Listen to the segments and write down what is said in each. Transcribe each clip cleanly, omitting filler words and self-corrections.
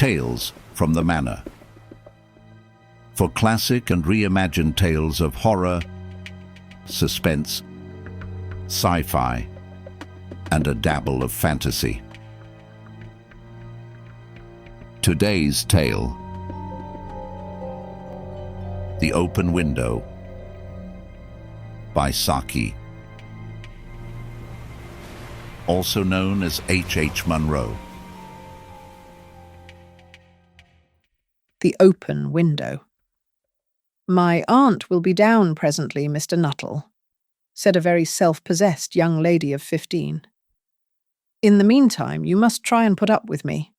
Tales from the Manor. For classic and reimagined tales of horror, suspense, sci-fi, and a dabble of fantasy. Today's tale: The Open Window by Saki, also known as H.H. Munro. The Open Window. "My aunt will be down presently, Mr. Nuttel," said a very self-possessed young lady of 15. "In the meantime, you must try and put up with me."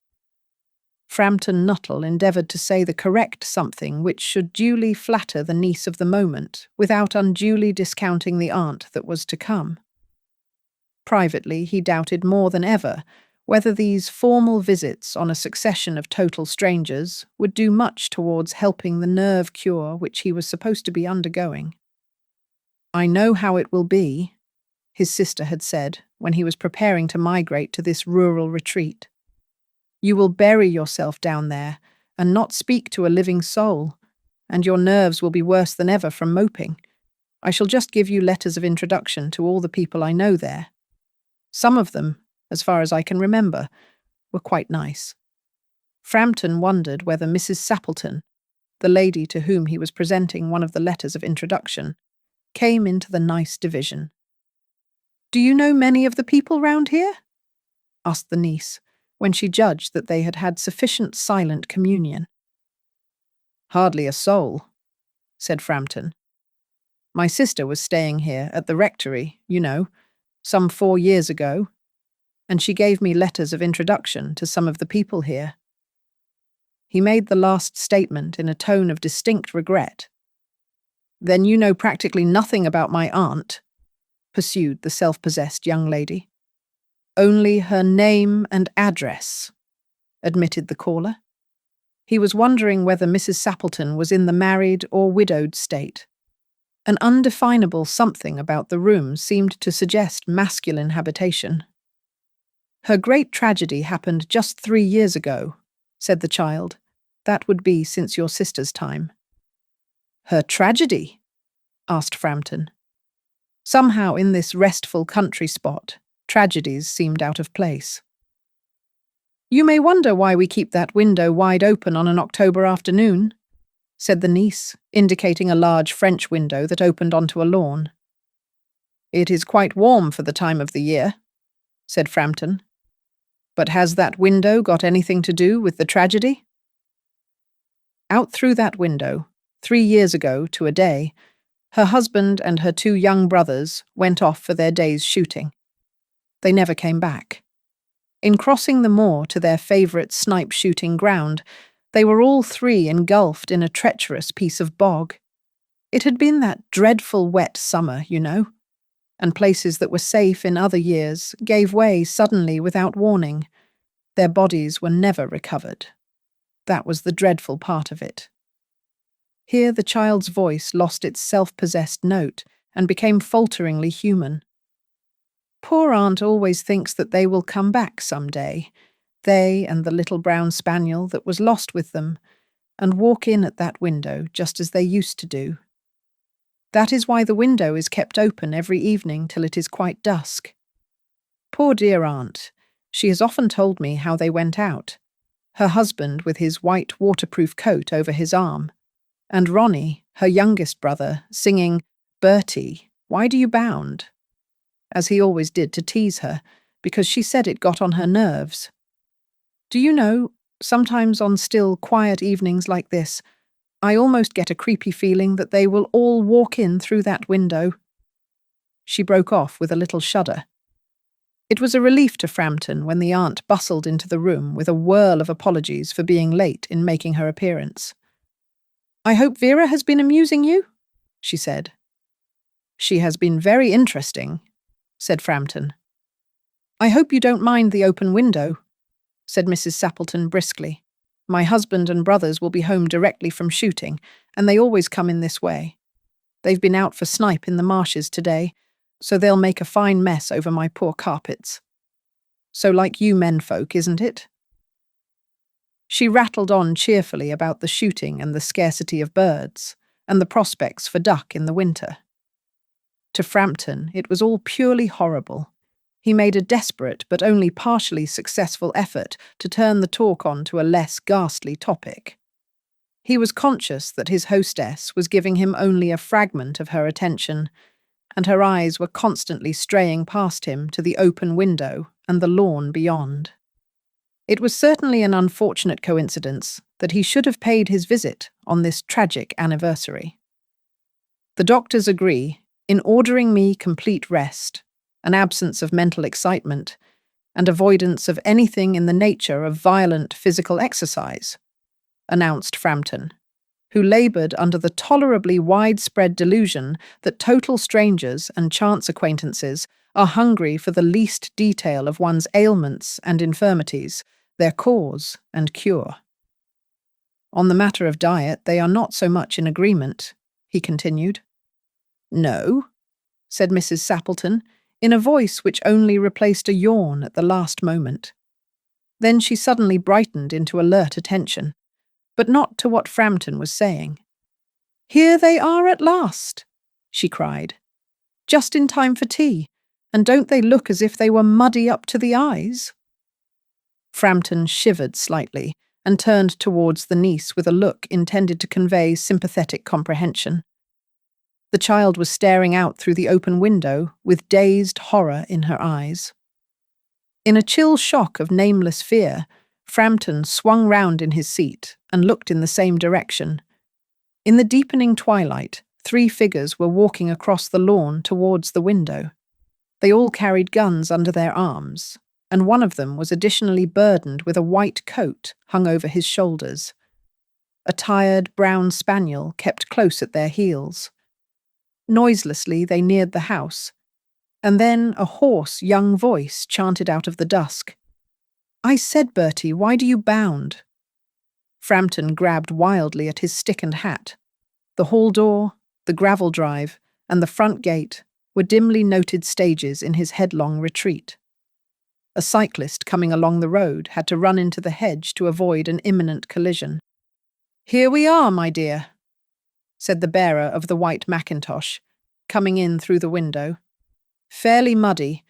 Framton Nuttel endeavoured to say the correct something which should duly flatter the niece of the moment, without unduly discounting the aunt that was to come. Privately, he doubted more than ever whether these formal visits on a succession of total strangers would do much towards helping the nerve cure which he was supposed to be undergoing. "I know how it will be," his sister had said when he was preparing to migrate to this rural retreat. "You will bury yourself down there and not speak to a living soul, and your nerves will be worse than ever from moping. I shall just give you letters of introduction to all the people I know there. Some of them, as far as I can remember, were quite nice." Framton wondered whether Mrs. Sappleton, the lady to whom he was presenting one of the letters of introduction, came into the nice division. "Do you know many of the people round here?" asked the niece, when she judged that they had had sufficient silent communion. "Hardly a soul," said Framton. "My sister was staying here at the rectory, you know, some 4 years ago, and she gave me letters of introduction to some of the people here." He made the last statement in a tone of distinct regret. "Then you know practically nothing about my aunt," pursued the self-possessed young lady. "Only her name and address," admitted the caller. He was wondering whether Mrs. Sappleton was in the married or widowed state. An undefinable something about the room seemed to suggest masculine habitation. "Her great tragedy happened just 3 years ago," said the child. "That would be since your sister's time." "Her tragedy?" asked Framton. Somehow in this restful country spot, tragedies seemed out of place. "You may wonder why we keep that window wide open on an October afternoon," said the niece, indicating a large French window that opened onto a lawn. "It is quite warm for the time of the year," said Framton. "But has that window got anything to do with the tragedy?" Out through that window, 3 years ago to a day, her husband and her 2 young brothers went off for their day's shooting. They never came back. In crossing the moor to their favourite snipe shooting ground, they were all 3 engulfed in a treacherous piece of bog. It had been that dreadful wet summer, you know, and places that were safe in other years gave way suddenly without warning. Their bodies were never recovered. That was the dreadful part of it. Here the child's voice lost its self-possessed note and became falteringly human. "Poor aunt always thinks that they will come back some day, they and the little brown spaniel that was lost with them, and walk in at that window just as they used to do. That is why the window is kept open every evening till it is quite dusk. Poor dear aunt, she has often told me how they went out, her husband with his white waterproof coat over his arm, and Ronnie, her youngest brother, singing, 'Bertie, why do you bound?' as he always did to tease her, because she said it got on her nerves. Do you know, sometimes on still, quiet evenings like this, I almost get a creepy feeling that they will all walk in through that window." She broke off with a little shudder. It was a relief to Framton when the aunt bustled into the room with a whirl of apologies for being late in making her appearance. "I hope Vera has been amusing you?" she said. "She has been very interesting," said Framton. "I hope you don't mind the open window," said Mrs. Sappleton briskly. "My husband and brothers will be home directly from shooting, and they always come in this way. They've been out for snipe in the marshes today, so they'll make a fine mess over my poor carpets. So like you menfolk, isn't it?" She rattled on cheerfully about the shooting and the scarcity of birds, and the prospects for duck in the winter. To Framton, it was all purely horrible. He made a desperate but only partially successful effort to turn the talk on to a less ghastly topic. He was conscious that his hostess was giving him only a fragment of her attention, and her eyes were constantly straying past him to the open window and the lawn beyond. It was certainly an unfortunate coincidence that he should have paid his visit on this tragic anniversary. The doctors agree in ordering me complete rest, an absence of mental excitement, and avoidance of anything in the nature of violent physical exercise, announced Framton, who laboured under the tolerably widespread delusion that total strangers and chance acquaintances are hungry for the least detail of one's ailments and infirmities, their cause and cure. On the matter of diet, they are not so much in agreement, he continued. No, said Mrs. Sappleton, in a voice which only replaced a yawn at the last moment. Then she suddenly brightened into alert attention, but not to what Framton was saying. Here they are at last, she cried. Just in time for tea, and don't they look as if they were muddy up to the eyes? Framton shivered slightly and turned towards the niece with a look intended to convey sympathetic comprehension. The child was staring out through the open window with dazed horror in her eyes. In a chill shock of nameless fear, Framton swung round in his seat and looked in the same direction. In the deepening twilight, 3 figures were walking across the lawn towards the window. They all carried guns under their arms, and one of them was additionally burdened with a white coat hung over his shoulders. A tired brown spaniel kept close at their heels. Noiselessly they neared the house, and then a hoarse young voice chanted out of the dusk. I said, Bertie, why do you bound? Framton grabbed wildly at his stick and hat. The hall door, the gravel drive, and the front gate were dimly noted stages in his headlong retreat. A cyclist coming along the road had to run into the hedge to avoid an imminent collision. Here we are, my dear, said the bearer of the white mackintosh, coming in through the window. Fairly muddy,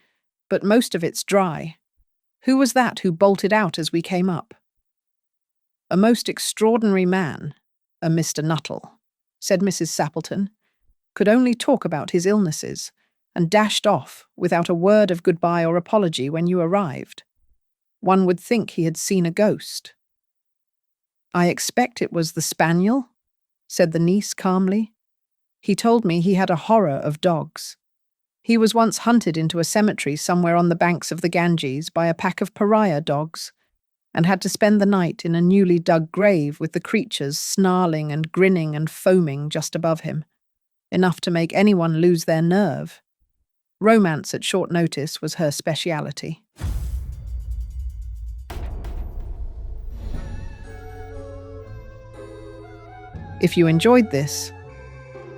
but most of it's dry. Who was that who bolted out as we came up? A most extraordinary man, a Mr. Nuttel, said Mrs. Sappleton, could only talk about his illnesses, and dashed off without a word of goodbye or apology when you arrived. One would think he had seen a ghost. I expect it was the spaniel, said the niece calmly. He told me he had a horror of dogs. He was once hunted into a cemetery somewhere on the banks of the Ganges by a pack of pariah dogs, and had to spend the night in a newly dug grave with the creatures snarling and grinning and foaming just above him, enough to make anyone lose their nerve. Romance at short notice was her speciality. If you enjoyed this,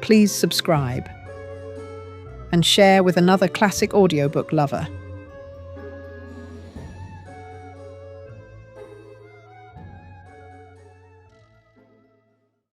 please subscribe and share with another classic audiobook lover.